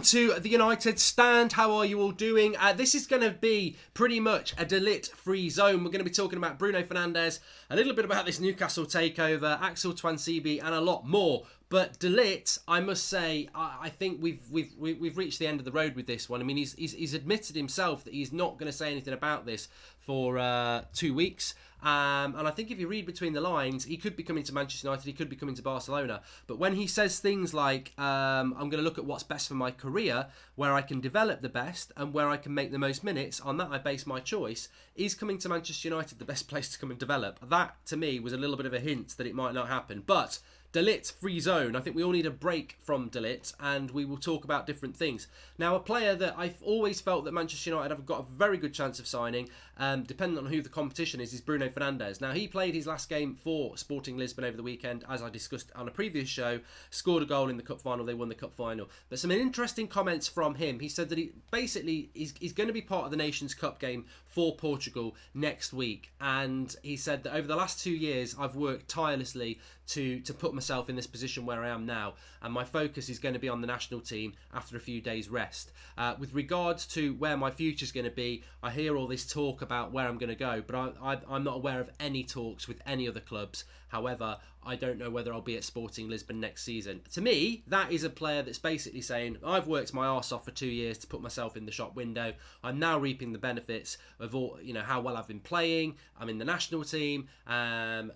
To the United stand. How are you all doing? This is going to be pretty much a De Ligt free zone. We're going to be talking about Bruno Fernandes, a little bit about this Newcastle takeover, Axel Twansibi, and a lot more. But De Ligt, I must say, I think we've reached the end of the road with this one. I mean, he's admitted himself that he's not going to say anything about this for 2 weeks. And I think if you read between the lines, he could be coming to Manchester United, he could be coming to Barcelona. But when he says things like, I'm going to look at what's best for my career, where I can develop the best and where I can make the most minutes, on that I base my choice, is coming to Manchester United the best place to come and develop? That, to me, was a little bit of a hint that it might not happen. But De Ligt free zone. I think we all need a break from De Ligt, and we will talk about different things. Now, a player that I've always felt that Manchester United have got a very good chance of signing, depending on who the competition is Bruno Fernandes. Now, he played his last game for Sporting Lisbon over the weekend, as I discussed on a previous show, scored a goal in the cup final, they won the cup final. But some interesting comments from him. He said that he basically he's going to be part of the Nations Cup game for Portugal next week, and he said that over the last 2 years I've worked tirelessly to put myself in this position where I am now, and my focus is going to be on the national team after a few days rest. With regards to where my future is going to be, I hear all this talk about where I'm going to go, but I'm not aware of any talks with any other clubs. However, I don't know whether I'll be at Sporting Lisbon next season. To me, that is a player that's basically saying, I've worked my arse off for 2 years to put myself in the shop window. I'm now reaping the benefits of all, how well I've been playing. I'm in the national team. Come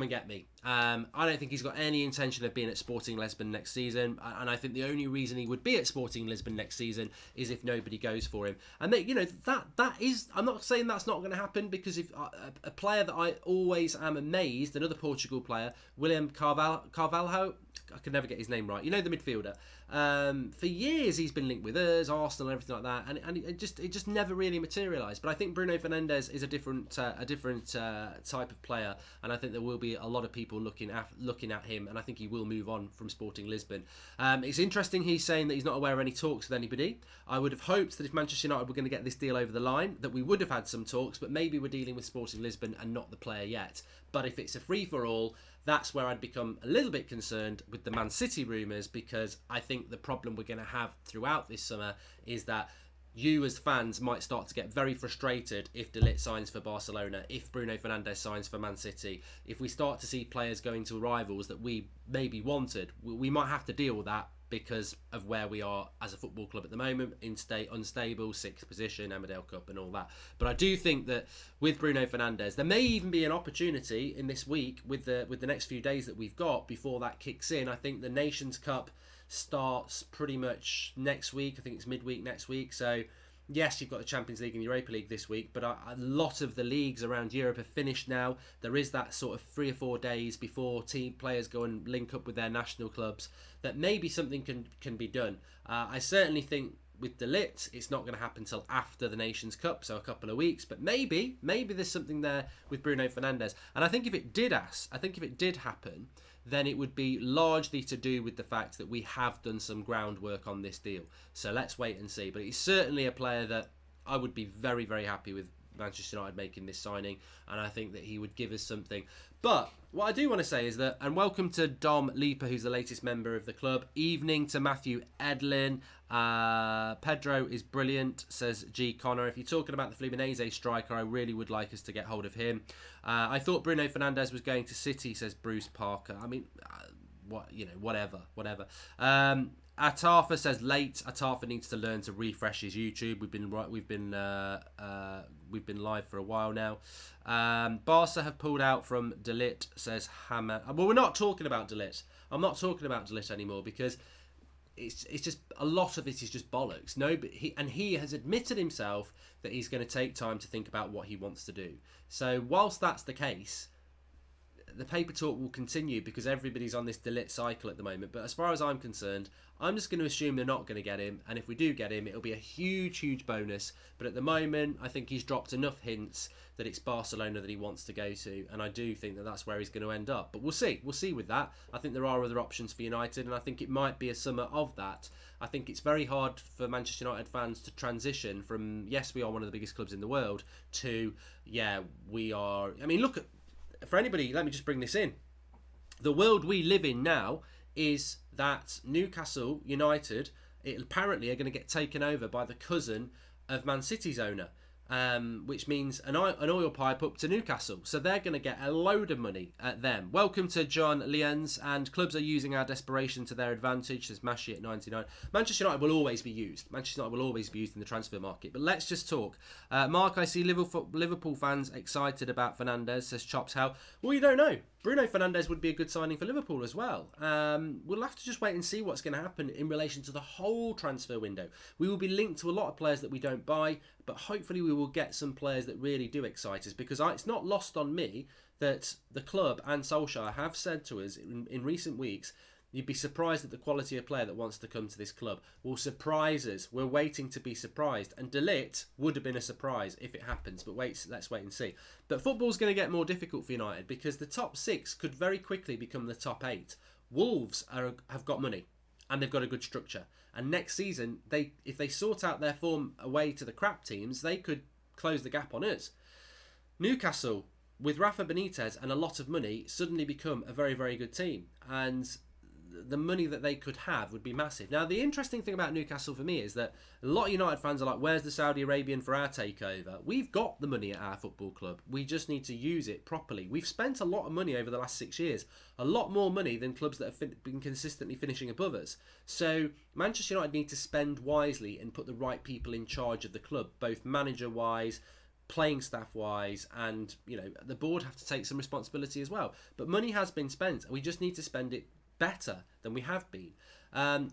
and get me. I don't think he's got any intention of being at Sporting Lisbon next season, and I think the only reason he would be at Sporting Lisbon next season is if nobody goes for him. And that is, I'm not saying that's not going to happen, because if a player that I always am amazed, another Portugal player, William Carvalho, I can never get his name right. The midfielder. For years he's been linked with us, Arsenal, and everything like that, and it just never really materialised. But I think Bruno Fernandes is a different type of player, and I think there will be a lot of people looking at him, and I think he will move on from Sporting Lisbon. It's interesting he's saying that he's not aware of any talks with anybody. I would have hoped that if Manchester United were going to get this deal over the line, that we would have had some talks, but maybe we're dealing with Sporting Lisbon and not the player yet. But if it's a free-for-all, that's where I'd become a little bit concerned with the Man City rumours, because I think the problem we're going to have throughout this summer is that you as fans might start to get very frustrated if De Ligt signs for Barcelona, if Bruno Fernandes signs for Man City. If we start to see players going to rivals that we maybe wanted, we might have to deal with that because of where we are as a football club at the moment, unstable, 6th position, Amadale Cup and all that. But I do think that with Bruno Fernandes, there may even be an opportunity in this week with the next few days that we've got before that kicks in. I think the Nations Cup starts pretty much next week. I think it's midweek next week. So yes, you've got the Champions League and Europa League this week, but a lot of the leagues around Europe have finished now. There is that sort of 3 or 4 days before team players go and link up with their national clubs that maybe something can be done. I certainly think with De Ligt, it's not going to happen till after the Nations Cup, so a couple of weeks. But maybe there's something there with Bruno Fernandes. And I think if it did happen, then it would be largely to do with the fact that we have done some groundwork on this deal. So let's wait and see. But he's certainly a player that I would be very, very happy with Manchester United making this signing, and I think that he would give us something. But what I do want to say is that, and welcome to Dom Leaper, who's the latest member of the club. Evening to Matthew Edlin. Pedro is brilliant, says G. Connor. If you're talking about the Fluminense striker, I really would like us to get hold of him. I thought Bruno Fernandes was going to City, says Bruce Parker. I mean, whatever. Atafa says late. Atafa needs to learn to refresh his YouTube. We've been live for a while now. Barca have pulled out from De Ligt, says Hammer. Well, we're not talking about De Ligt. I'm not talking about De Ligt anymore, because it's just a lot of it is just bollocks. No, but he has admitted himself that he's going to take time to think about what he wants to do. So whilst that's the case, the paper talk will continue because everybody's on this De Ligt cycle at the moment. But as far as I'm concerned, I'm just going to assume they're not going to get him. And if we do get him, it'll be a huge, huge bonus. But at the moment, I think he's dropped enough hints that it's Barcelona that he wants to go to. And I do think that that's where he's going to end up. But we'll see. We'll see with that. I think there are other options for United, and I think it might be a summer of that. I think it's very hard for Manchester United fans to transition from, yes, we are one of the biggest clubs in the world, to, yeah, we are... I mean, look at... For anybody, let me just bring this in. The world we live in now is that Newcastle United apparently are going to get taken over by the cousin of Man City's owner. Which means an oil pipe up to Newcastle. So they're going to get a load of money at them. Welcome to John Lienz, and clubs are using our desperation to their advantage, says Mashi at 99. Manchester United will always be used. Manchester United will always be used in the transfer market. But let's just talk. Mark, I see Liverpool fans excited about Fernandes, says Chops How. Well, you don't know. Bruno Fernandes would be a good signing for Liverpool as well. We'll have to just wait and see what's going to happen in relation to the whole transfer window. We will be linked to a lot of players that we don't buy, but hopefully we will get some players that really do excite us, because it's not lost on me that the club and Solskjaer have said to us in recent weeks, you'd be surprised at the quality of player that wants to come to this club. Will surprise us. We're waiting to be surprised. And De Ligt would have been a surprise if it happens. But let's wait and see. But football's going to get more difficult for United, because the top 6 could very quickly become the top 8. Wolves have got money and they've got a good structure. And next season, if they sort out their form away to the crap teams, they could close the gap on us. Newcastle, with Rafa Benitez and a lot of money, suddenly become a very, very good team. And the money that they could have would be massive. Now, the interesting thing about Newcastle for me is that a lot of United fans are like, where's the Saudi Arabian for our takeover? We've got the money at our football club. We just need to use it properly. We've spent a lot of money over the last 6 years. A lot more money than clubs that have been consistently finishing above us. So Manchester United need to spend wisely and put the right people in charge of the club, both manager-wise, playing staff-wise, and the board have to take some responsibility as well. But money has been spent, and we just need to spend it better than we have been.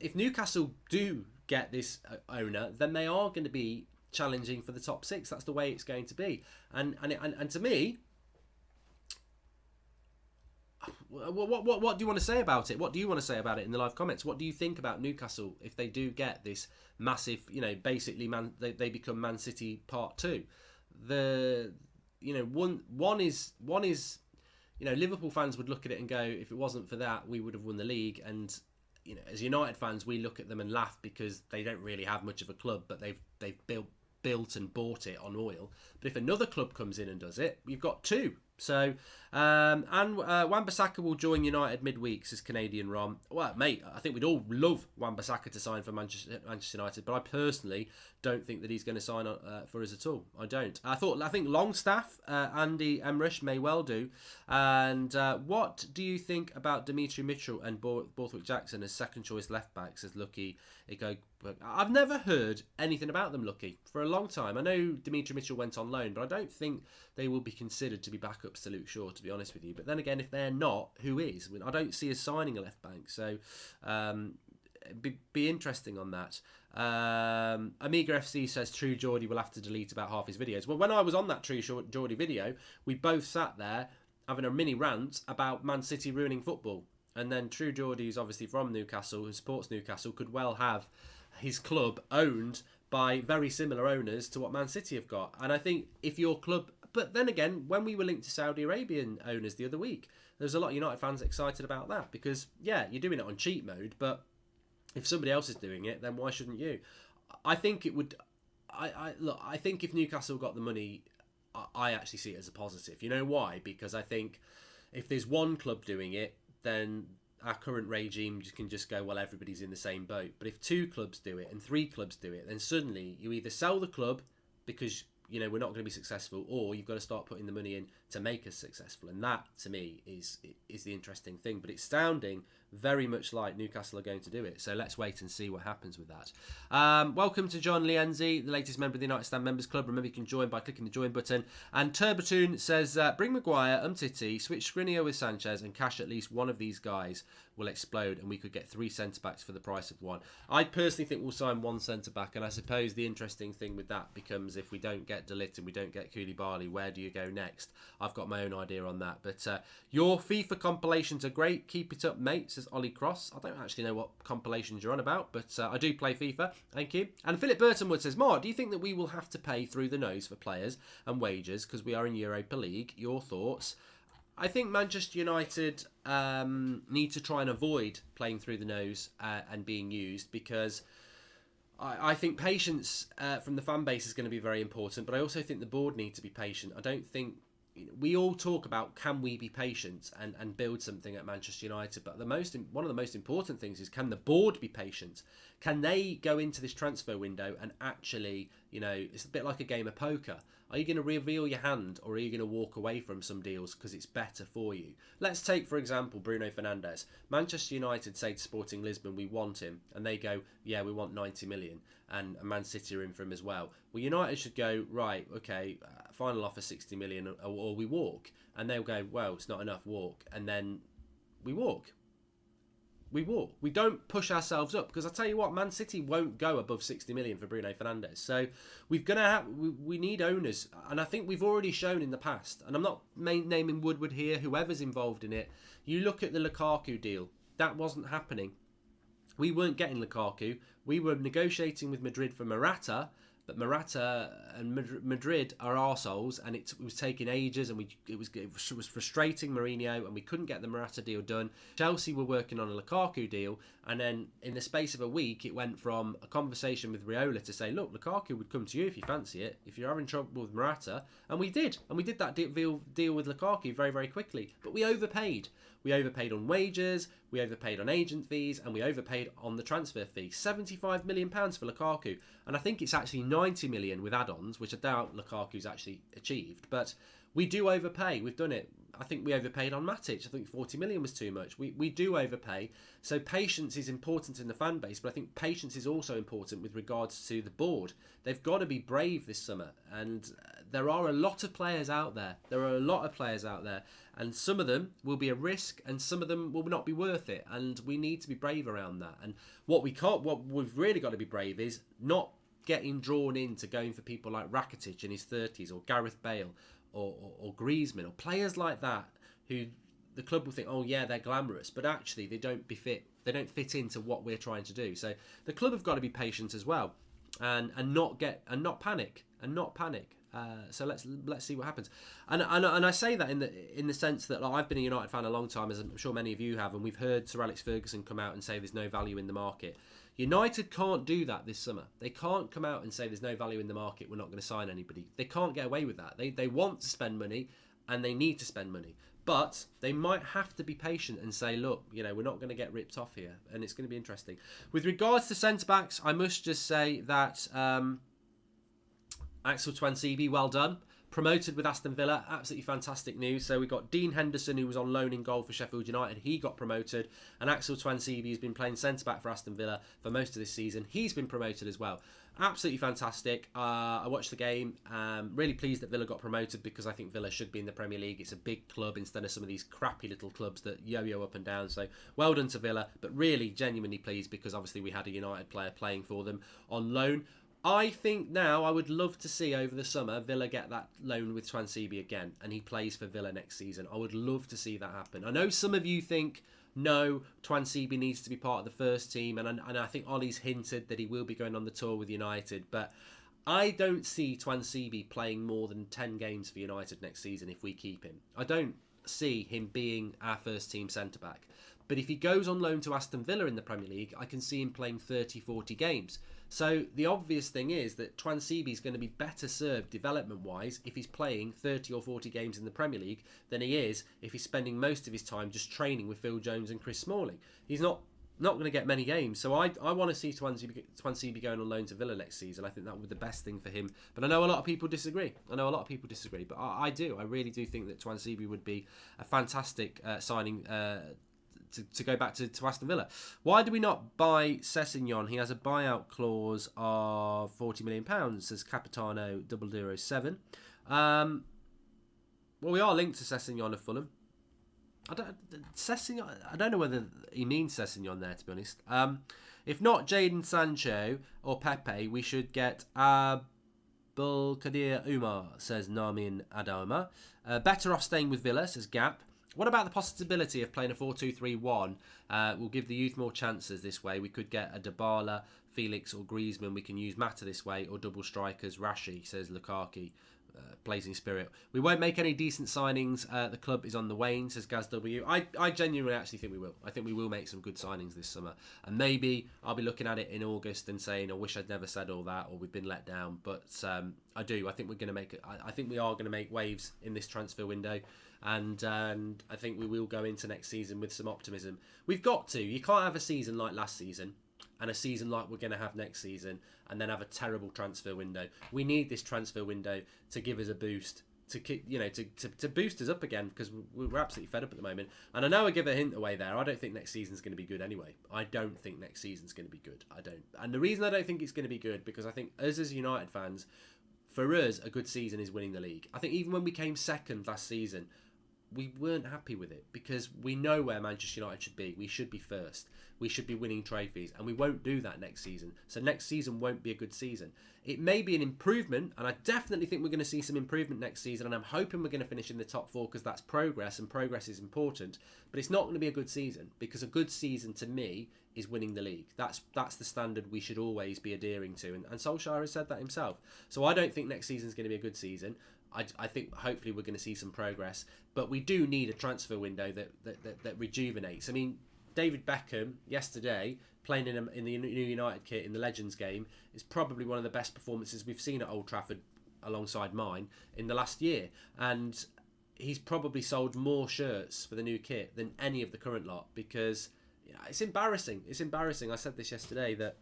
If Newcastle do get this owner, then they are going to be challenging for the top 6. That's the way it's going to be. And to me, what do you want to say about it? What do you want to say about it in the live comments? What do you think about Newcastle if they do get this massive, basically they become Man City Part 2? One is Liverpool fans would look at it and go, if it wasn't for that, we would have won the league. And as United fans, we look at them and laugh because they don't really have much of a club, but they've built and bought it on oil. But if another club comes in and does it, you've got 2. So, Wan-Bissaka will join United midweek, says Canadian Rom. Well, mate, I think we'd all love Wan-Bissaka to sign for Manchester United, but I personally don't think that he's going to sign for us at all. I don't. I think Longstaff, Andy Emrich may well do. And what do you think about Dimitri Mitchell and Borthwick Jackson as second choice left backs? Says Lucky. I've never heard anything about them, Lucky, for a long time. I know Dimitri Mitchell went on loan, but I don't think they will be considered to be backups to Luke Shaw, to be honest with you. But then again, if they're not, who is? I don't see us signing a left bank, so be interesting on that. Amiga FC says True Geordie will have to delete about half his videos. Well, when I was on that True Geordie video, we both sat there having a mini rant about Man City ruining football. And then True Geordie, who's obviously from Newcastle, who supports Newcastle, could well have his club owned by very similar owners to what Man City have got. And I think if your club... But then again, when we were linked to Saudi Arabian owners the other week, there's a lot of United fans excited about that. Because, yeah, you're doing it on cheat mode, but if somebody else is doing it, then why shouldn't you? I think it would... I think if Newcastle got the money, I actually see it as a positive. You know why? Because I think if there's one club doing it, then our current regime can just go, well, everybody's in the same boat. But if 2 clubs do it and 3 clubs do it, then suddenly you either sell the club because we're not going to be successful, or you've got to start putting the money in to make us successful. And that, to me, is the interesting thing. But it's sounding very much like Newcastle are going to do it. So let's wait and see what happens with that. Welcome to John Lienzi, the latest member of the United Stand Members Club. Remember, you can join by clicking the join button. And Turbatoon says, bring Maguire, Umtiti, switch Skriniar with Sanchez, and cash at least one of these guys will explode, and we could get 3 centre-backs for the price of 1. I personally think we'll sign 1 centre-back, and I suppose the interesting thing with that becomes if we don't get De Ligt and we don't get Koulibaly, where do you go next? I've got my own idea on that. But your FIFA compilations are great. Keep it up, mate, says Ollie Cross. I don't actually know what compilations you're on about, but I do play FIFA. Thank you. And Philip Burtonwood says, Mark, do you think that we will have to pay through the nose for players and wages because we are in Europa League? Your thoughts? I think Manchester United need to try and avoid playing through the nose and being used, because I think patience from the fan base is going to be very important, but I also think the board need to be patient. I don't think... we all talk about can we be patient and build something at Manchester United, but one of the most important things is, can the board be patient? Can they go into this transfer window and actually, you know, it's a bit like a game of poker. Are you going to reveal your hand, or are you going to walk away from some deals because it's better for you? Let's take, for example, Bruno Fernandes. Manchester United say to Sporting Lisbon, we want him. And they go, yeah, we want 90 million. And Man City are in for him as well. Well, United should go, right, okay, final offer 60 million, or we walk. And they'll go, well, it's not enough, walk. And then we walk. We walk. We don't push ourselves up, because I tell you what, Man City won't go above 60 million for Bruno Fernandes. So we need owners, and I think we've already shown in the past. And I'm not naming Woodward here. Whoever's involved in it, you look at the Lukaku deal. That wasn't happening. We weren't getting Lukaku. We were negotiating with Madrid for Morata. But Morata and Madrid are arseholes, and it was taking ages, and it was frustrating Mourinho, and we couldn't get the Morata deal done. Chelsea were working on a Lukaku deal, and then in the space of a week, it went from a conversation with Raiola to say, look, Lukaku would come to you if you fancy it, if you're having trouble with Morata, and we did that deal with Lukaku very, very quickly. But we overpaid. We overpaid on wages, we overpaid on agent fees, and we overpaid on the transfer fee. £75 million for Lukaku. And I think it's actually 90 million with add-ons, which I doubt Lukaku's actually achieved. But we do overpay. We've done it. I think we overpaid on Matic. I think 40 million was too much. We do overpay. So patience is important in the fan base, but I think patience is also important with regards to the board. They've got to be brave this summer. And there are a lot of players out there. And some of them will be a risk, and some of them will not be worth it. And we need to be brave around that. And what we've really got to be brave is not getting drawn into going for people like Rakitic in his 30s, or Gareth Bale, or Griezmann, or players like that who the club will think, oh yeah, they're glamorous, but actually they don't fit into what we're trying to do. So the club have got to be patient as well, and not panic. So let's see what happens. And I say that in the sense that, like, I've been a United fan a long time, as I'm sure many of you have, and we've heard Sir Alex Ferguson come out and say there's no value in the market. United can't do that this summer. They can't come out and say there's no value in the market, we're not going to sign anybody. They can't get away with that. They want to spend money, and they need to spend money. But they might have to be patient and say, look, you know, we're not going to get ripped off here. And it's going to be interesting. With regards to centre-backs, I must just say that Axel Tuanzebe, well done. Promoted with Aston Villa, absolutely fantastic news. So we got Dean Henderson, who was on loan in goal for Sheffield United. He got promoted. And Axel Tuanzebe has been playing centre-back for Aston Villa for most of this season. He's been promoted as well. Absolutely fantastic. I watched the game. Really pleased that Villa got promoted, because I think Villa should be in the Premier League. It's a big club instead of some of these crappy little clubs that yo-yo up and down. So well done to Villa. But really genuinely pleased, because obviously we had a United player playing for them on loan. I think now I would love to see over the summer Villa get that loan with Tuanzebe again, and he plays for Villa next season. I would love to see that happen. I know some of you think, no, Tuanzebe needs to be part of the first team, and I think Ollie's hinted that he will be going on the tour with United, but I don't see Tuanzebe playing more than 10 games for United next season if we keep him. I don't see him being our first team centre-back. But if he goes on loan to Aston Villa in the Premier League, I can see him playing 30, 40 games. So the obvious thing is that Tuanzebe is going to be better served development-wise if he's playing 30 or 40 games in the Premier League than he is if he's spending most of his time just training with Phil Jones and Chris Smalling. He's not going to get many games. So I want to see Tuanzebe going on loan to Villa next season. I think that would be the best thing for him. But I know a lot of people disagree. But I do. I really do think that Tuanzebe would be a fantastic signing to go back to Aston Villa. Why do we not buy Sessegnon? He has a buyout clause of £40 million, says Capitano 007. Well, we are linked to Sessegnon of Fulham. I don't know whether he means Sessegnon there, to be honest. If not Jadon Sancho or Pepe, we should get Abdulkadir Umar, says Narmin Adama. Better off staying with Villa, says Gap. What about the possibility of playing a 4-2-3-1? We'll give the youth more chances this way. We could get a Dybala, Felix or Griezmann. We can use Mata this way, or double strikers, Rashi, says Lukaku. Blazing Spirit. We won't make any decent signings. The club is on the wane, says Gaz W. I genuinely actually think we will. I think we will make some good signings this summer. And maybe I'll be looking at it in August and saying, I wish I'd never said all that, or we've been let down. But I do. I think we're going to make it. I think we are going to make waves in this transfer window. And I think we will go into next season with some optimism. We've got to. You can't have a season like last season and a season like we're going to have next season, and then have a terrible transfer window. We need this transfer window to give us a boost, to boost us up again, because we're absolutely fed up at the moment. And I know I give a hint away there. I don't think next season's going to be good anyway. I don't think next season's going to be good. I don't. And the reason I don't think it's going to be good, because I think us as United fans, for us, a good season is winning the league. I think even when we came second last season, we weren't happy with it, because we know where Manchester United should be. We should be first. We should be winning trophies, and we won't do that next season. So next season won't be a good season. It may be an improvement, and I definitely think we're going to see some improvement next season, and I'm hoping we're going to finish in the top 4, because that's progress, and progress is important. But it's not going to be a good season, because a good season to me is winning the league. That's the standard we should always be adhering to, and Solskjaer has said that himself. So I don't think next season is going to be a good season. I think hopefully we're going to see some progress, but we do need a transfer window that rejuvenates. I mean, David Beckham yesterday, playing in the new United kit in the Legends game, is probably one of the best performances we've seen at Old Trafford, alongside mine, in the last year. And he's probably sold more shirts for the new kit than any of the current lot, because it's embarrassing. It's embarrassing. I said this yesterday, that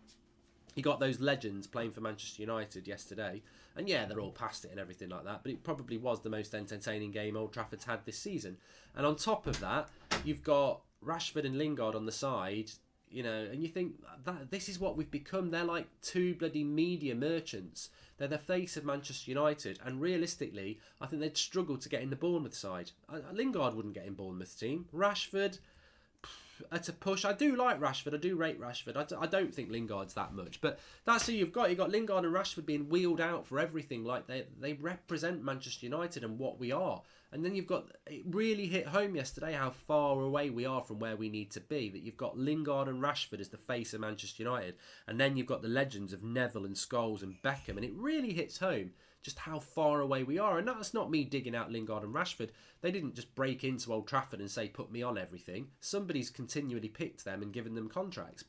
he got those legends playing for Manchester United yesterday, and yeah, they're all past it and everything like that, but it probably was the most entertaining game Old Trafford's had this season. And on top of that, you've got Rashford and Lingard on the side, and you think that this is what we've become. They're like two bloody media merchants. They're the face of Manchester United, and realistically, I think they'd struggle to get in the Bournemouth side. Lingard wouldn't get in Bournemouth's team. Rashford, at a push. I do like Rashford. I do rate Rashford. I don't think Lingard's that much. But that's who you've got. You've got Lingard and Rashford being wheeled out for everything. Like they represent Manchester United and what we are. And then you've got, it really hit home yesterday how far away we are from where we need to be. That you've got Lingard and Rashford as the face of Manchester United. And then you've got the legends of Neville and Scholes and Beckham. And it really hits home just how far away we are. And that's not me digging out Lingard and Rashford. They didn't just break into Old Trafford and say, put me on everything. Somebody's continually picked them and given them contracts.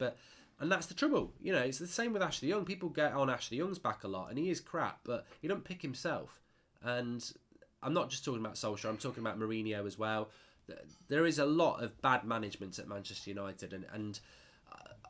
And that's the trouble. It's the same with Ashley Young. People get on Ashley Young's back a lot, and he is crap, but he don't pick himself. And I'm not just talking about Solskjaer, I'm talking about Mourinho as well. There is a lot of bad management at Manchester United, and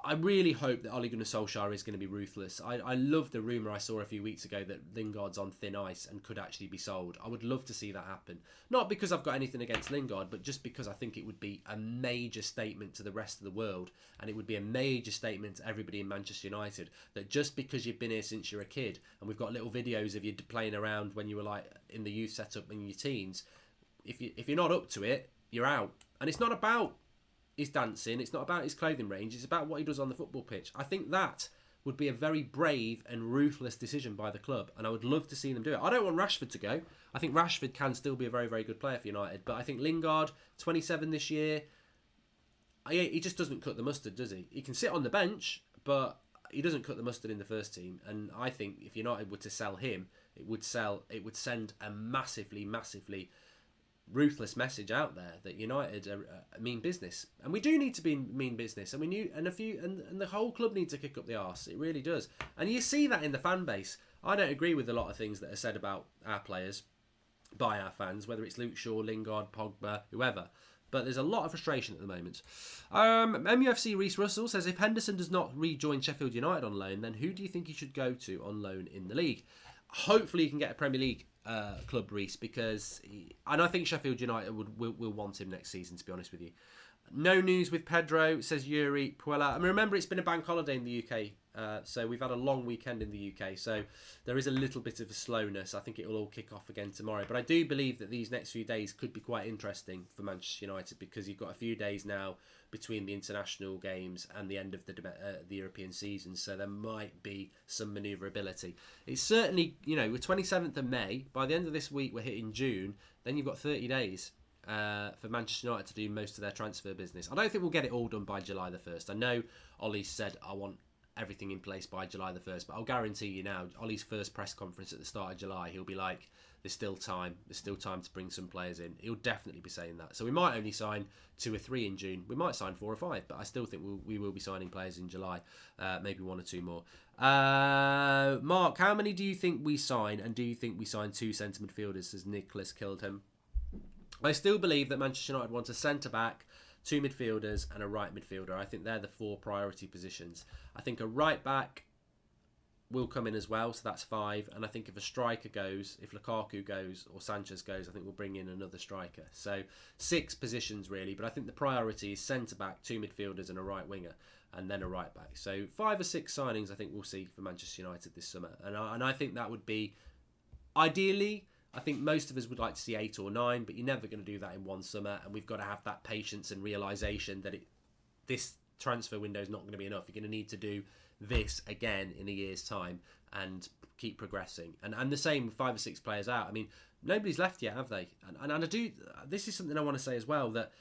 I really hope that Ole Gunnar Solskjaer is going to be ruthless. I love the rumour I saw a few weeks ago that Lingard's on thin ice and could actually be sold. I would love to see that happen. Not because I've got anything against Lingard, but just because I think it would be a major statement to the rest of the world, and it would be a major statement to everybody in Manchester United, that just because you've been here since you're a kid, and we've got little videos of you playing around when you were like in the youth setup in your teens, if you're not up to it, you're out. And it's not about his dancing, it's not about his clothing range, it's about what he does on the football pitch. I think that would be a very brave and ruthless decision by the club, and I would love to see them do it. I don't want Rashford to go. I think Rashford can still be a very, very good player for United, but I think Lingard, 27 this year, he just doesn't cut the mustard, does he? He can sit on the bench, but he doesn't cut the mustard in the first team. And I think if United were to sell him, it would send a massively, massively ruthless message out there that United are mean business, and we do need to be mean business, and and the whole club needs to kick up the arse. It really does, and you see that in the fan base. I don't agree with a lot of things that are said about our players by our fans, whether it's Luke Shaw, Lingard, Pogba, whoever. But there's a lot of frustration at the moment. MUFC Reese Russell says, if Henderson does not rejoin Sheffield United on loan, then who do you think he should go to on loan in the league? Hopefully he can get a Premier League club, Reese, and I think Sheffield United will want him next season, to be honest with you. No news with Pedro, says Yuri Puella. I mean, remember, it's been a bank holiday in the UK, so we've had a long weekend in the UK, so there is a little bit of a slowness. I think it will all kick off again tomorrow, but I do believe that these next few days could be quite interesting for Manchester United, because you've got a few days now between the international games and the end of the European season, so there might be some manoeuvrability. It's certainly, we're 27th of May. By the end of this week, we're hitting June. Then you've got 30 days for Manchester United to do most of their transfer business. I don't think we'll get it all done by July the 1st. I know Ollie said, I want everything in place by July the 1st, but I'll guarantee you now, Ollie's first press conference at the start of July, he'll be like, there's still time to bring some players in. He'll definitely be saying that. So we might only sign 2 or 3 in June. We might sign 4 or 5, but I still think we will be signing players in July, maybe 1 or 2 more. Mark, how many do you think we sign, and do you think we sign 2 centre midfielders, says Nicholas Kildham? I still believe that Manchester United want a centre-back 2 midfielders and a right midfielder. I think they're the 4 priority positions. I think a right back will come in as well, so that's 5. And I think if a striker goes, if Lukaku goes or Sanchez goes, I think we'll bring in another striker. So 6 positions really, but I think the priority is centre-back, 2 midfielders and a right winger, and then a right back. So 5 or 6 signings I think we'll see for Manchester United this summer. And I think that would be, ideally, I think most of us would like to see 8 or 9, but you're never going to do that in one summer, and we've got to have that patience and realisation that this transfer window is not going to be enough. You're going to need to do this again in a year's time and keep progressing. And the same with 5 or 6 players out. I mean, nobody's left yet, have they? And I do. This is something I want to say as well, that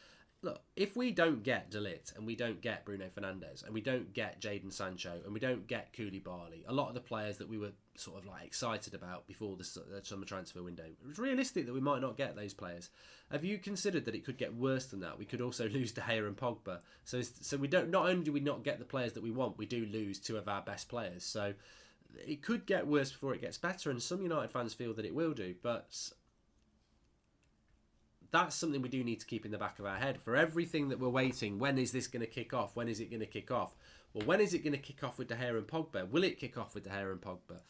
look, if we don't get De Ligt and we don't get Bruno Fernandes and we don't get Jadon Sancho and we don't get Koulibaly, a lot of the players that we were sort of like excited about before the summer transfer window, it was realistic that we might not get those players. Have you considered that it could get worse than that? We could also lose De Gea and Pogba. So we don't. Not only do we not get the players that we want, we do lose 2 of our best players. So it could get worse before it gets better, and some United fans feel that it will do, but that's something we do need to keep in the back of our head. For everything that we're waiting, when is this going to kick off? When is it going to kick off? Well, when is it going to kick off with De Gea and Pogba? Will it kick off with De Gea and Pogba?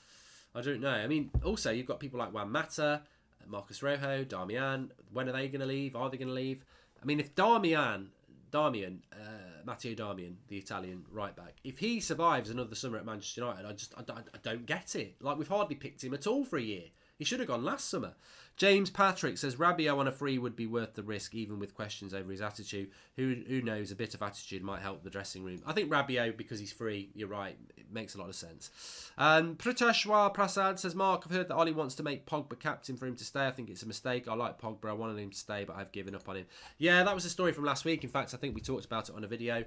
I don't know. I mean, also, you've got people like Juan Mata, Marcus Rojo, Darmian. When are they going to leave? Are they going to leave? I mean, if Matteo Darmian, the Italian right back, if he survives another summer at Manchester United, I don't get it. Like, we've hardly picked him at all for a year. He should have gone last summer. James Patrick says Rabiot on a free would be worth the risk, even with questions over his attitude. Who knows? A bit of attitude might help the dressing room. I think Rabiot, because he's free, you're right. It makes a lot of sense. Pratashwar Prasad says, Mark, I've heard that Ollie wants to make Pogba captain for him to stay. I think it's a mistake. I like Pogba. I wanted him to stay, but I've given up on him. Yeah, that was a story from last week. In fact, I think we talked about it on a video.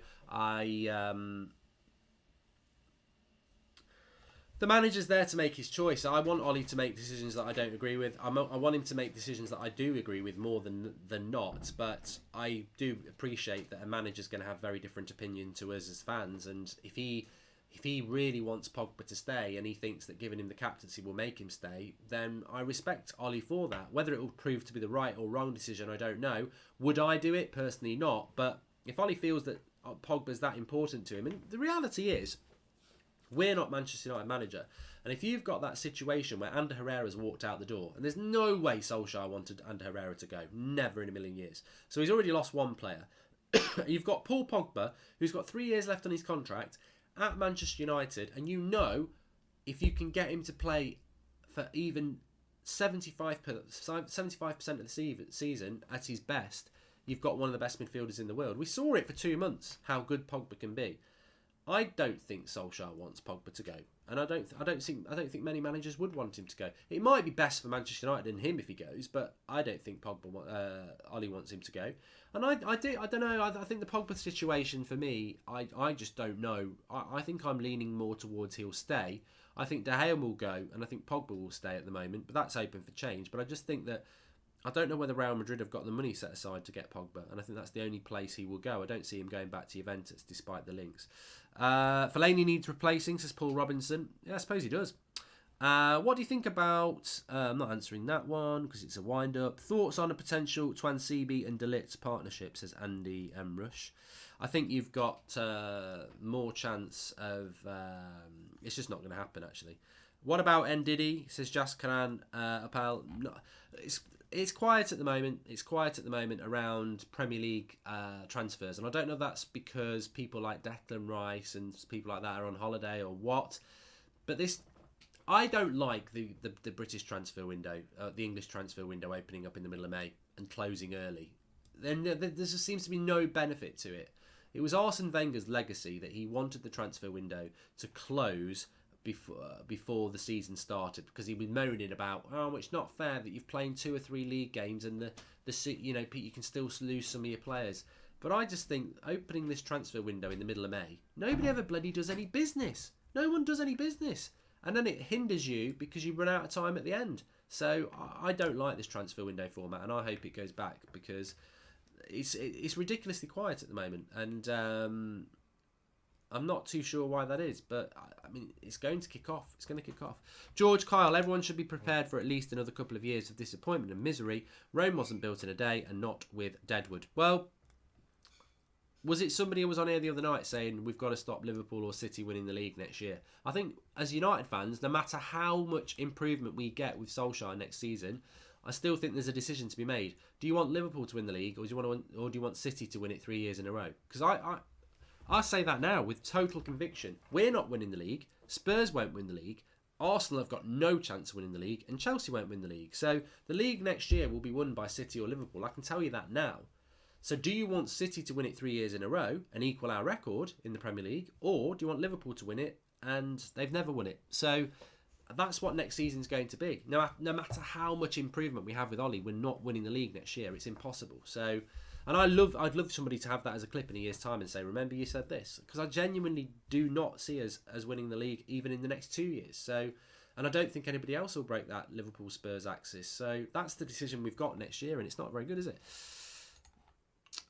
The manager's there to make his choice. I want Ollie to make decisions that I don't agree with. I want him to make decisions that I do agree with more than not. But I do appreciate that a manager's going to have very different opinion to us as fans. And if he really wants Pogba to stay and he thinks that giving him the captaincy will make him stay, then I respect Ollie for that. Whether it will prove to be the right or wrong decision, I don't know. Would I do it? Personally, not. But if Ollie feels that Pogba's that important to him, and the reality is, we're not Manchester United manager. And if you've got that situation where Ander Herrera's walked out the door, and there's no way Solskjaer wanted Ander Herrera to go, never in a million years. So he's already lost 1 player. You've got Paul Pogba, who's got 3 years left on his contract at Manchester United, and you know if you can get him to play for even 75% of the season at his best, you've got one of the best midfielders in the world. We saw it for 2 months, how good Pogba can be. I don't think Solskjaer wants Pogba to go, and I don't think many managers would want him to go. It might be best for Manchester United and him if he goes, but I don't think Ollie wants him to go. And I don't know. I think the Pogba situation for me, I just don't know. I think I'm leaning more towards he'll stay. I think De Gea will go, and I think Pogba will stay at the moment, but that's open for change. But I just think that I don't know whether Real Madrid have got the money set aside to get Pogba, and I think that's the only place he will go. I don't see him going back to Juventus, despite the links. Fellaini needs replacing, says Paul Robinson. Yeah, I suppose he does. What do you think about... I'm not answering that one, because it's a wind-up. Thoughts on a potential Twansibi and De Ligt partnership, says Andy Rush. I think you've got more chance of... it's just not going to happen, actually. What about Ndidi, says Jaskaran Apal. No, it's quiet at the moment. It's quiet at the moment around Premier League transfers. And I don't know if that's because people like Declan Rice and people like that are on holiday or what. But I don't like the British transfer window, the English transfer window opening up in the middle of May and closing early. Then there just seems to be no benefit to it. It was Arsene Wenger's legacy that he wanted the transfer window to close before the season started, because he was moaning about, it's not fair that you've played 2 or 3 league games and you can still lose some of your players. But I just think opening this transfer window in the middle of May, nobody ever bloody does any business. No one does any business, and then it hinders you because you run out of time at the end. So I don't like this transfer window format, and I hope it goes back, because it's ridiculously quiet at the moment, and I'm not too sure why that is, but I mean, it's going to kick off. It's going to kick off. George Kyle, everyone should be prepared for at least another couple of years of disappointment and misery. Rome wasn't built in a day, and not with Deadwood. Well, Was it somebody who was on here the other night saying we've got to stop Liverpool or City winning the league next year? I think as United fans, no matter how much improvement we get with Solskjaer next season, I still think there's a decision to be made. Do you want Liverpool to win the league, or do you want City to win it 3 years in a row? Because I say that now with total conviction. We're not winning the league. Spurs won't win the league. Arsenal have got no chance of winning the league, and Chelsea won't win the league. So the league next year will be won by City or Liverpool. I can tell you that now. So do you want City to win it 3 years in a row and equal our record in the Premier League, or do you want Liverpool to win it and they've never won it? So that's what next season's going to be. No matter how much improvement we have with Ollie, we're not winning the league next year. It's impossible. So, and I'd love somebody to have that as a clip in a year's time and say, remember you said this? Because I genuinely do not see us as winning the league even in the next 2 years. So, and I don't think anybody else will break that Liverpool Spurs axis. So that's the decision we've got next year, and it's not very good, is it?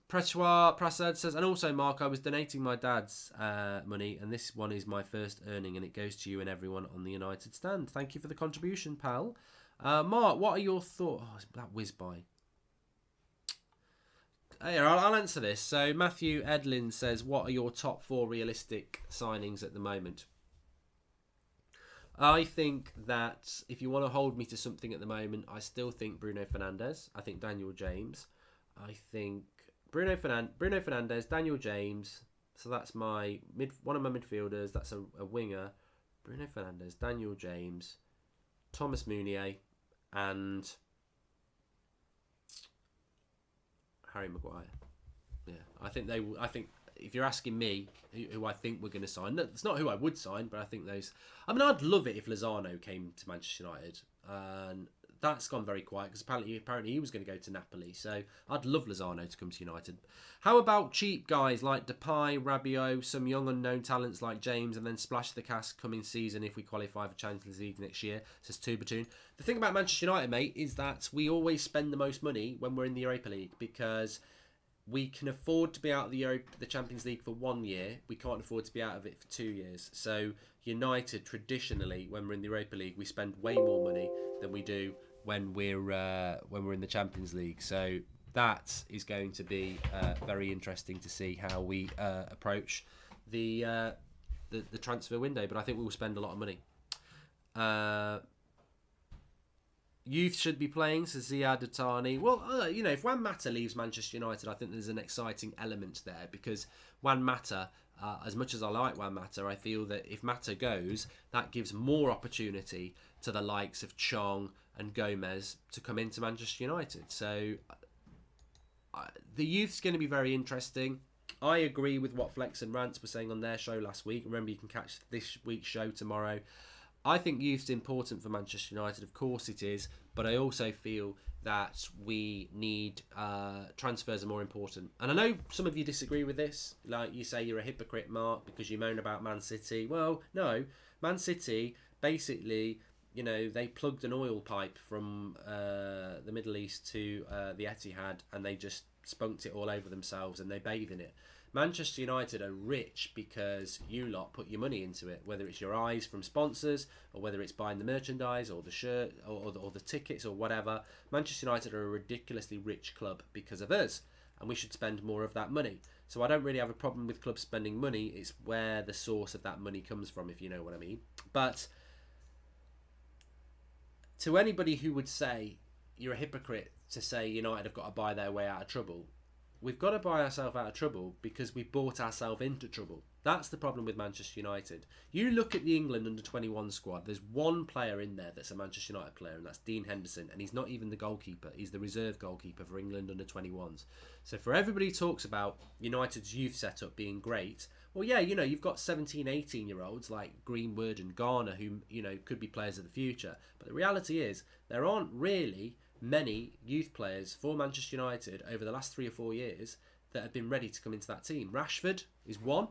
Prasad says, and also, Mark, I was donating my dad's money, and this one is my first earning, and it goes to you and everyone on the United stand. Thank you for the contribution, pal. Mark, what are your thoughts? Oh, that whiz by. Here, I'll answer this. So, Matthew Edlin says, what are your top 4 realistic signings at the moment? I think that if you want to hold me to something at the moment, I still think Bruno Fernandes. I think Daniel James. I think Bruno Fernandes, Daniel James. So that's one of my midfielders. That's a winger. Bruno Fernandes, Daniel James, Thomas Meunier, and Harry Maguire. Yeah, I think they will. I think if you're asking me who I think we're going to sign, it's not who I would sign, but I think those. I mean, I'd love it if Lozano came to Manchester United, and that's gone very quiet because apparently he was going to go to Napoli. So I'd love Lozano to come to United. How about cheap guys like Depay, Rabiot, some young unknown talents like James, and then splash the cash coming season if we qualify for Champions League next year? Says Tubatoon. The thing about Manchester United, mate, is that we always spend the most money when we're in the Europa League because we can afford to be out of the Champions League for 1 year. We can't afford to be out of it for 2 years. So United, traditionally, when we're in the Europa League, we spend way more money than we do when we're in the Champions League. So that is going to be very interesting to see how we approach the transfer window. But I think we will spend a lot of money. Youth should be playing, says Ziad Atani. Well, if Juan Mata leaves Manchester United, I think there's an exciting element there because Juan Mata, as much as I like Juan Mata, I feel that if Mata goes, that gives more opportunity to the likes of Chong and Gomez to come into Manchester United. So the youth's going to be very interesting. I agree with what Flex and Rants were saying on their show last week. Remember, you can catch this week's show tomorrow. I think youth's important for Manchester United. Of course it is. But I also feel that we need transfers are more important. And I know some of you disagree with this. Like you say you're a hypocrite, Mark, because you moan about Man City. Well, no. Man City, basically, they plugged an oil pipe from the Middle East to the Etihad and they just spunked it all over themselves and they bathe in it. Manchester United are rich because you lot put your money into it, whether it's your eyes from sponsors or whether it's buying the merchandise or the shirt or the tickets or whatever. Manchester United are a ridiculously rich club because of us, and we should spend more of that money. So I don't really have a problem with clubs spending money. It's where the source of that money comes from, if you know what I mean. But to anybody who would say you're a hypocrite to say United have got to buy their way out of trouble, we've got to buy ourselves out of trouble because we bought ourselves into trouble. That's the problem with Manchester United. You look at the England under-21 squad, there's one player in there that's a Manchester United player, and that's Dean Henderson, and he's not even the goalkeeper. He's the reserve goalkeeper for England under-21s. So for everybody who talks about United's youth setup being great, well, yeah, you've got 17, 18-year-olds like Greenwood and Garner who, could be players of the future. But the reality is there aren't really many youth players for Manchester United over the last 3 or 4 years that have been ready to come into that team. Rashford is one.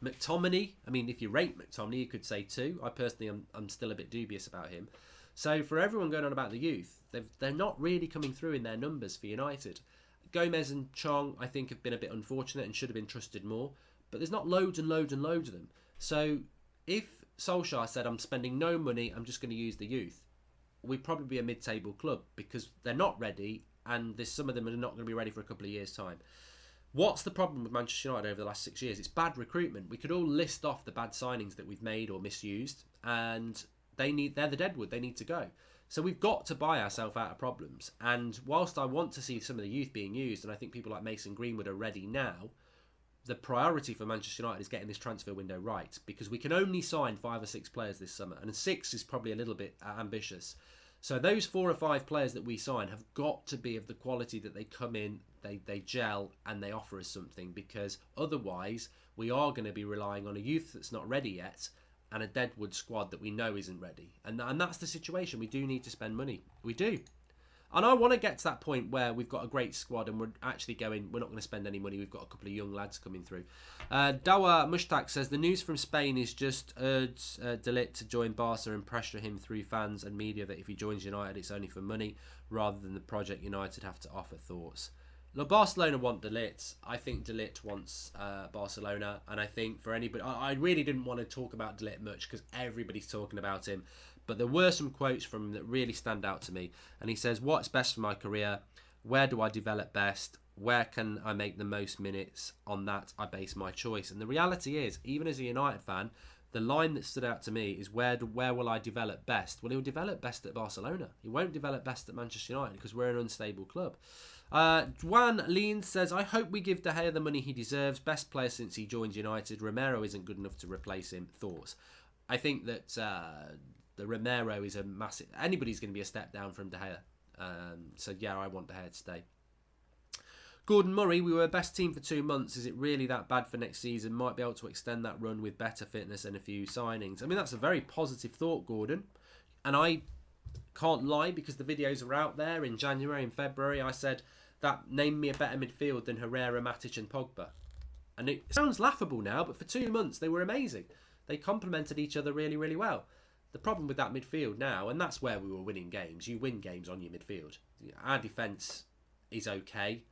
McTominay, I mean, if you rate McTominay, you could say 2. I personally I'm still a bit dubious about him. So for everyone going on about the youth, they're not really coming through in their numbers for United. Gomez and Chong, I think, have been a bit unfortunate and should have been trusted more. But there's not loads and loads and loads of them. So if Solskjaer said, I'm spending no money, I'm just going to use the youth, we'd probably be a mid-table club because they're not ready and there's some of them are not going to be ready for a couple of years' time. What's the problem with Manchester United over the last 6 years? It's bad recruitment. We could all list off the bad signings that we've made or misused, and they're the deadwood. They need to go. So we've got to buy ourselves out of problems. And whilst I want to see some of the youth being used, and I think people like Mason Greenwood are ready now, the priority for Manchester United is getting this transfer window right, because we can only sign 5 or 6 players this summer, and 6 is probably a little bit ambitious. So those 4 or 5 players that we sign have got to be of the quality that they come in, they gel, and they offer us something, because otherwise we are going to be relying on a youth that's not ready yet and a deadwood squad that we know isn't ready. And that's the situation. We do need to spend money. We do. And I want to get to that point where we've got a great squad and we're actually going, we're not going to spend any money. We've got a couple of young lads coming through. Dawa Mushtaq says, the news from Spain is just urge De Ligt to join Barca and pressure him through fans and media that if he joins United, it's only for money rather than the project United have to offer. Thoughts? Look, Barcelona want De Ligt. I think De Ligt wants Barcelona. And I think for anybody, I really didn't want to talk about De Ligt much because everybody's talking about him. But there were some quotes from him that really stand out to me. And he says, what's best for my career? Where do I develop best? Where can I make the most minutes? On that, I base my choice. And the reality is, even as a United fan, the line that stood out to me is, where will I develop best? Well, he'll develop best at Barcelona. He won't develop best at Manchester United because we're an unstable club. Juan Lean says, I hope we give De Gea the money he deserves. Best player since he joined United. Romero isn't good enough to replace him. Thoughts? I think that the Romero is a massive... Anybody's going to be a step down from De Gea. So, yeah, I want De Gea to stay. Gordon Murray, we were best team for 2 months. Is it really that bad for next season? Might be able to extend that run with better fitness and a few signings. I mean, that's a very positive thought, Gordon. And I can't lie, because the videos are out there in January and February. I said that named me a better midfield than Herrera, Matic and Pogba. And it sounds laughable now, but for 2 months they were amazing. They complemented each other really, really well. The problem with that midfield now, and that's where we were winning games, you win games on your midfield. Our defence is okay.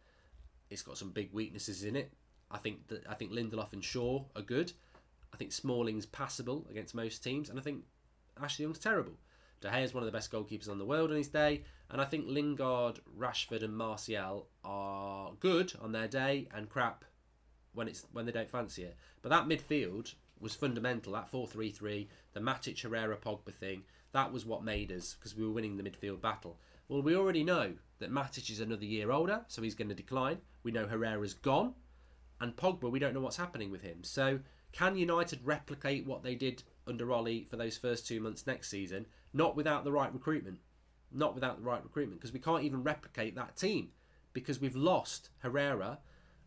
It's got some big weaknesses in it. I think Lindelof and Shaw are good. I think Smalling's passable against most teams, and I think Ashley Young's terrible. De Gea is one of the best goalkeepers on the world on his day, and I think Lingard, Rashford and Martial are good on their day and crap when they don't fancy it. But that midfield was fundamental. That 4-3-3, the Matic, Herrera, Pogba thing, that was what made us, because we were winning the midfield battle. Well, we already know that Matic is another year older, so he's going to decline. We know Herrera's gone, and Pogba, we don't know what's happening with him. So can United replicate what they did under Ollie for those first 2 months next season? Not without the right recruitment. Not without the right recruitment, because we can't even replicate that team, because we've lost Herrera.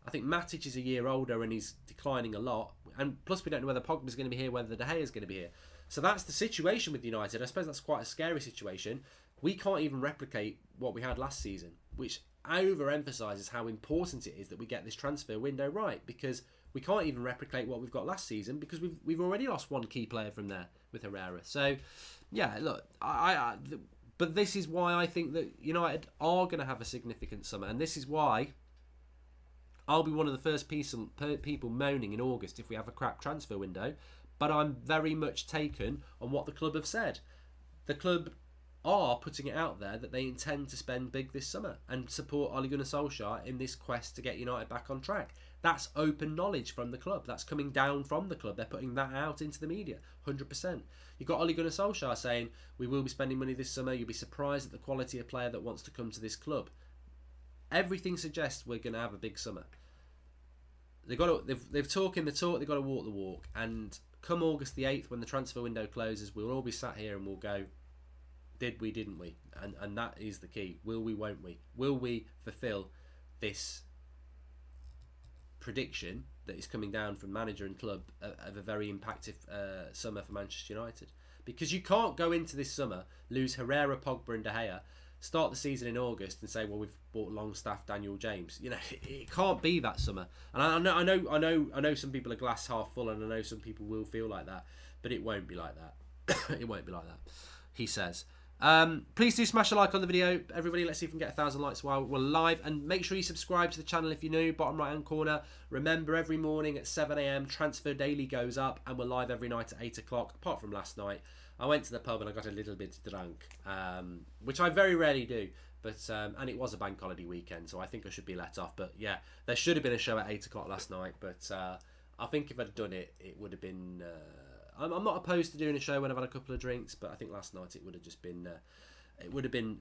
I think Matic is a year older and he's declining a lot. And plus we don't know whether Pogba's going to be here, whether De Gea is going to be here. So that's the situation with United. I suppose that's quite a scary situation. We can't even replicate what we had last season, which overemphasises how important it is that we get this transfer window right, because we can't even replicate what we've got last season, because we've already lost one key player from there with Herrera. So, yeah, look, but this is why I think that United are going to have a significant summer, and this is why I'll be one of the first people moaning in August if we have a crap transfer window, but I'm very much taken on what the club have said. The club are putting it out there that they intend to spend big this summer and support Ole Gunnar Solskjaer in this quest to get United back on track. That's open knowledge from the club. That's coming down from the club. They're putting that out into the media, 100%. You've got Ole Gunnar Solskjaer saying, we will be spending money this summer. You'll be surprised at the quality of player that wants to come to this club. Everything suggests we're going to have a big summer. They've talking the talk, they've got to walk the walk. And come August the 8th, when the transfer window closes, we'll all be sat here and we'll go, did we, didn't we? And that is the key. Will we, won't we? Will we fulfil this prediction that is coming down from manager and club of a very impactful summer for Manchester United? Because you can't go into this summer, lose Herrera, Pogba and De Gea, start the season in August and say, well, we've bought Longstaff, Daniel James. It can't be that summer. And I know some people are glass half full, and I know some people will feel like that, but it won't be like that. It won't be like that, he says. Please do smash a like on the video, everybody. Let's see if we can get 1,000 likes while we're live, and make sure you subscribe to the channel if you're new. Bottom right hand corner. Remember, every morning at 7 a.m. Transfer Daily goes up, and we're live every night at 8 o'clock. Apart from last night, I went to the pub and I got a little bit drunk, which I very rarely do, But and it was a bank holiday weekend, so I think I should be let off. But yeah, there should have been a show at 8 o'clock last night. But I think if I'd done it, it would have been. I'm not opposed to doing a show when I've had a couple of drinks, but I think last night it would have just been. It would have been.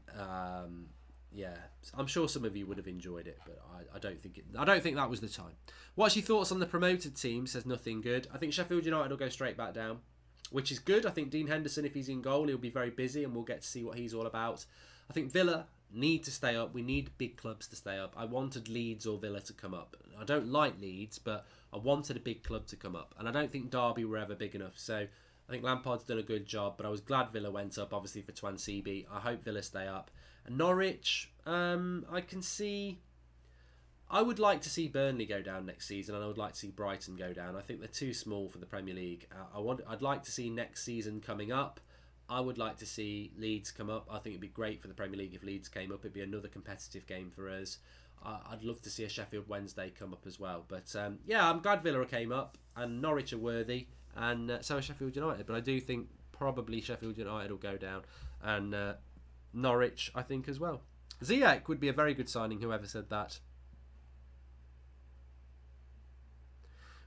Yeah, I'm sure some of you would have enjoyed it, but I don't think that was the time. What's your thoughts on the promoted team? Says nothing good. I think Sheffield United will go straight back down, which is good. I think Dean Henderson, if he's in goal, he'll be very busy, and we'll get to see what he's all about. I think Villa need to stay up. We need big clubs to stay up. I wanted Leeds or Villa to come up. I don't like Leeds, but I wanted a big club to come up, and I don't think Derby were ever big enough. So I think Lampard's done a good job, but I was glad Villa went up, obviously, for Twansebe. I hope Villa stay up. And Norwich, I can see. I would like to see Burnley go down next season, and I would like to see Brighton go down. I think they're too small for the Premier League. I'd like to see next season coming up. I would like to see Leeds come up. I think it'd be great for the Premier League if Leeds came up. It'd be another competitive game for us. I'd love to see a Sheffield Wednesday come up as well. But yeah, I'm glad Villa came up, and Norwich are worthy, and so is Sheffield United. But I do think probably Sheffield United will go down, and Norwich, I think, as well. Ziyech would be a very good signing, whoever said that.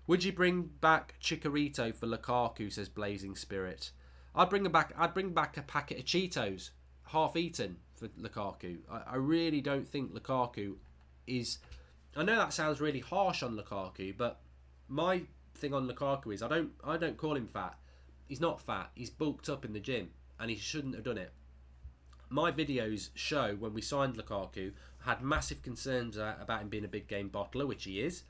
Would you bring back Chicharito for Lukaku, says Blazing Spirit. I'd bring back a packet of Cheetos, half-eaten, for Lukaku. I really don't think Lukaku is... I know that sounds really harsh on Lukaku, but my thing on Lukaku is I don't call him fat. He's not fat. He's bulked up in the gym, and he shouldn't have done it. My videos show when we signed Lukaku, I had massive concerns about him being a big game bottler, which he is,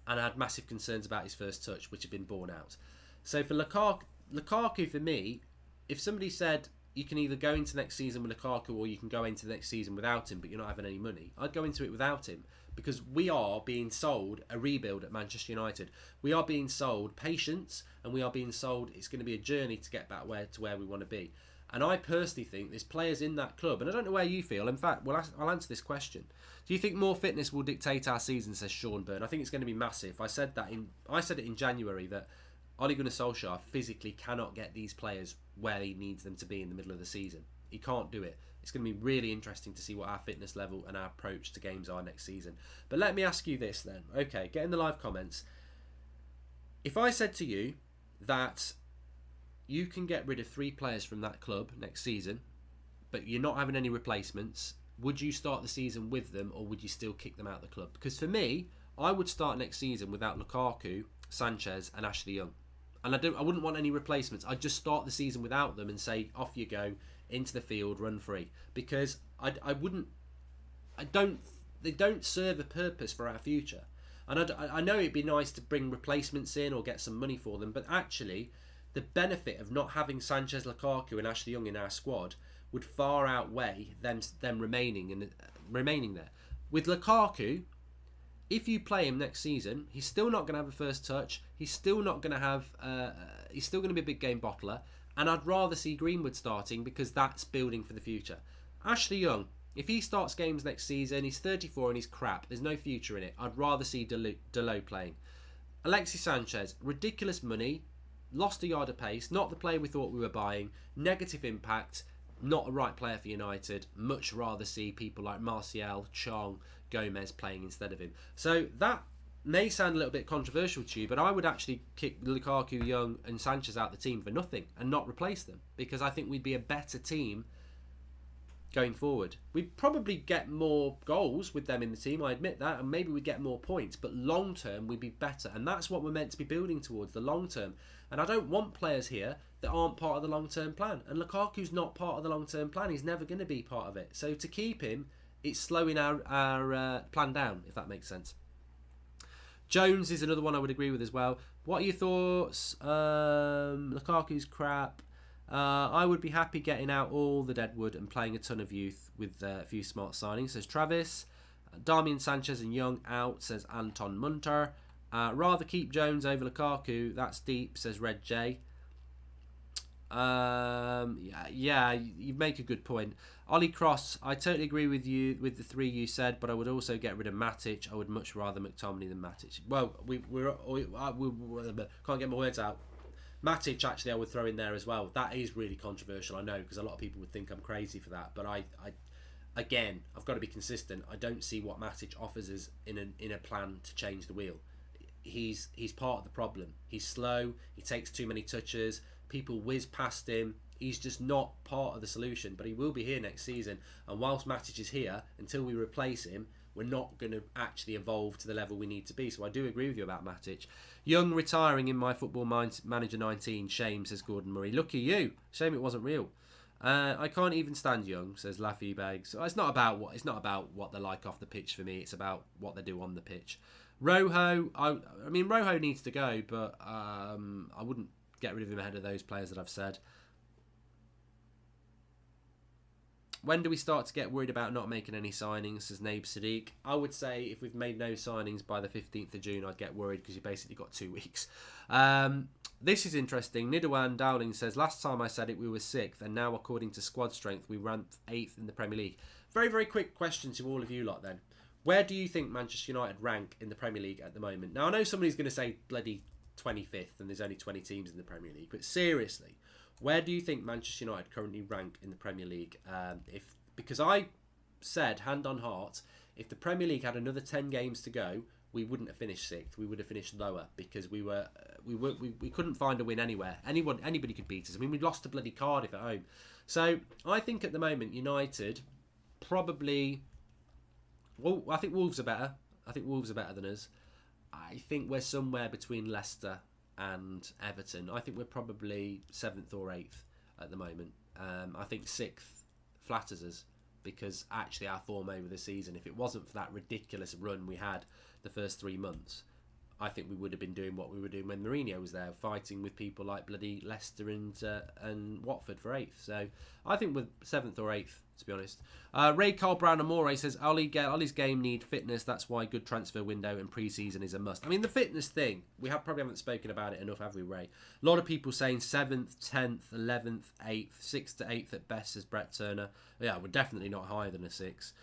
and I had massive concerns about his first touch, which have been borne out. So for Lukaku, for me, if somebody said you can either go into next season with Lukaku or you can go into the next season without him, but you're not having any money, I'd go into it without him, because we are being sold a rebuild at Manchester United. We are being sold patience, and we are being sold it's going to be a journey to get back to where we want to be. And I personally think there's players in that club, and I don't know where you feel. In fact, I'll answer this question. Do you think more fitness will dictate our season, says Sean Byrne? I think it's going to be massive. I said it in January that Ole Gunnar Solskjaer physically cannot get these players where he needs them to be in the middle of the season. He can't do it. It's going to be really interesting to see what our fitness level and our approach to games are next season. But let me ask you this then. Okay, get in the live comments. If I said to you that you can get rid of 3 players from that club next season, but you're not having any replacements, would you start the season with them, or would you still kick them out of the club? Because for me, I would start next season without Lukaku, Sanchez and Ashley Young. And I wouldn't want any replacements. I'd just start the season without them and say, off you go, into the field, run free. Because they don't serve a purpose for our future. And I know it'd be nice to bring replacements in or get some money for them, but actually the benefit of not having Sanchez, Lukaku and Ashley Young in our squad would far outweigh them remaining there. With Lukaku, if you play him next season, he's still not going to have a first touch. He's still not going to have. He's still going to be a big game bottler. And I'd rather see Greenwood starting because that's building for the future. Ashley Young, if he starts games next season, he's 34 and he's crap. There's no future in it. I'd rather see Dalot playing. Alexis Sanchez, ridiculous money, lost a yard of pace, not the player we thought we were buying, negative impact, not a right player for United. Much rather see people like Martial, Chong, Gomez playing instead of him. So that may sound a little bit controversial to you, but I would actually kick Lukaku, Young and Sanchez out the team for nothing and not replace them, because I think we'd be a better team going forward. We'd probably get more goals with them in the team, I admit that, and maybe we'd get more points, but long term we'd be better, and that's what we're meant to be building towards, the long term. And I don't want players here that aren't part of the long term plan, and Lukaku's not part of the long term plan. He's never going to be part of it. So to keep him, it's slowing our plan down, if that makes sense. Jones is another one I would agree with as well. What are your thoughts? Lukaku's crap. I would be happy getting out all the deadwood and playing a ton of youth with a few smart signings, says Travis. Darmian Sanchez and Young out, says Anton Munter. Rather keep Jones over Lukaku. That's deep, says Red J. Yeah, you make a good point. Ollie Cross, I totally agree with you with the 3 you said, but I would also get rid of Matic. I would much rather McTominay than Matic. Well, we can't get my words out. Matic, actually, I would throw in there as well. That is really controversial, I know, because a lot of people would think I'm crazy for that. But again, I've got to be consistent. I don't see what Matic offers us in a plan to change the wheel. He's part of the problem. He's slow. He takes too many touches. People whiz past him. He's just not part of the solution. But he will be here next season. And whilst Matic is here, until we replace him, we're not going to actually evolve to the level we need to be. So I do agree with you about Matic. Young retiring in my Football Manager 19. Shame, says Gordon Murray. Lucky you. Shame it wasn't real. I can't even stand Young, says Laffy Bags. So it's not about what they're like off the pitch for me. It's about what they do on the pitch. Rojo, I mean Rojo needs to go, but I wouldn't get rid of him ahead of those players that I've said. When do we start to get worried about not making any signings, says Naib Sadiq? I would say if we've made no signings by the 15th of June, I'd get worried because you basically got 2 weeks. This is interesting. Nidawan Dowling says, last time I said it, we were 6th, and now according to squad strength, we ranked 8th in the Premier League. Very, very quick question to all of you lot then. Where do you think Manchester United rank in the Premier League at the moment? Now, I know somebody's going to say bloody 25th, and there's only 20 teams in the Premier League, but seriously, where do you think Manchester United currently rank in the Premier League? Because I said, hand on heart, if the Premier League had another 10 games to go, we wouldn't have finished 6th. We would have finished lower because we couldn't find a win anywhere. Anybody could beat us. I mean, we lost to bloody Cardiff at home. So I think at the moment United probably. Well, I think Wolves are better. I think Wolves are better than us. I think we're somewhere between Leicester and Everton. I think we're probably 7th or 8th at the moment. I think 6th flatters us because actually our form over the season, if it wasn't for that ridiculous run we had the first 3 months, I think we would have been doing what we were doing when Mourinho was there, fighting with people like bloody Leicester and Watford for 8th. So I think we're 7th or 8th, to be honest. Ray Carl Brown Amore says, Ollie's game need fitness. That's why good transfer window and pre-season is a must. I mean, the fitness thing, we probably haven't spoken about it enough, have we, Ray? A lot of people saying 7th, 10th, 11th, 8th, 6th to 8th at best, says Brett Turner. Yeah, we're definitely not higher than a 6.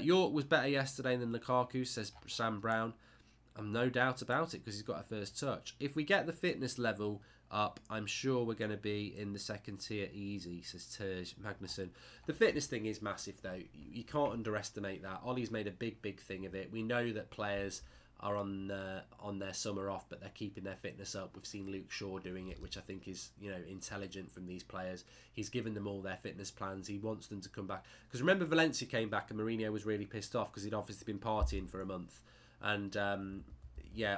York was better yesterday than Lukaku, says Sam Brown. I'm no doubt about it because he's got a first touch. If we get the fitness level up, I'm sure we're going to be in the second tier easy, says Terj Magnuson. The fitness thing is massive though. You can't underestimate that. Ollie's made a big thing of it. We know that players are on their summer off, but they're keeping their fitness up. We've seen Luke Shaw doing it, which I think is, intelligent from these players. He's given them all their fitness plans. He wants them to come back. Because remember, Valencia came back and Mourinho was really pissed off because he'd obviously been partying for a month. And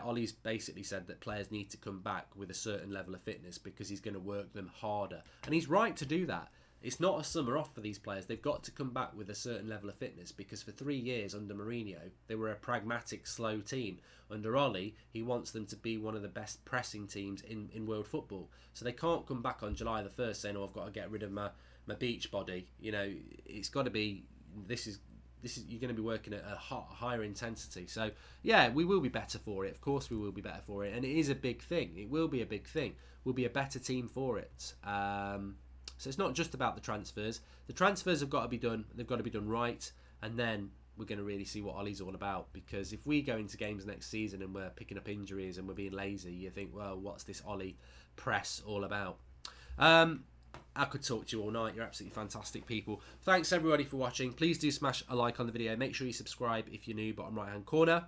Ollie's basically said that players need to come back with a certain level of fitness because he's going to work them harder. And he's right to do that. It's not a summer off for these players. They've got to come back with a certain level of fitness because for 3 years under Mourinho, they were a pragmatic, slow team. Under Ollie, he wants them to be one of the best pressing teams in world football. So they can't come back on July the 1st saying, I've got to get rid of my beach body. It's got to be, this is you're going to be working at a higher intensity. So, yeah, we will be better for it. Of course we will be better for it. And it is a big thing. It will be a big thing. We'll be a better team for it. So it's not just about the transfers. The transfers have got to be done. They've got to be done right. And then we're going to really see what Ollie's all about. Because if we go into games next season and we're picking up injuries and we're being lazy, you think, well, what's this Ollie press all about? I could talk to you all night. You're absolutely fantastic people. Thanks everybody for watching. Please do smash a like on the video. Make sure you subscribe if you're new, bottom right hand corner.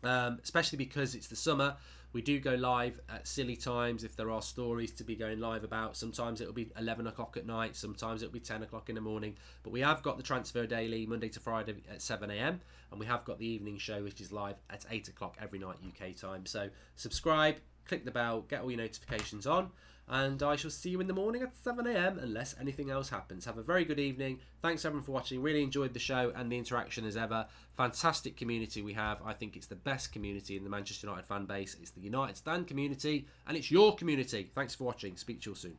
Especially because it's the summer. We do go live at silly times if there are stories to be going live about. Sometimes it'll be 11 o'clock at night. Sometimes it'll be 10 o'clock in the morning. But we have got the Transfer Daily Monday to Friday at 7 a.m. And we have got the evening show which is live at 8 o'clock every night UK time. So subscribe, click the bell, get all your notifications on. And I shall see you in the morning at 7 a.m. unless anything else happens. Have a very good evening. Thanks everyone for watching. Really enjoyed the show and the interaction as ever. Fantastic community we have. I think it's the best community in the Manchester United fan base. It's the United Stand community and it's your community. Thanks for watching. Speak to you all soon.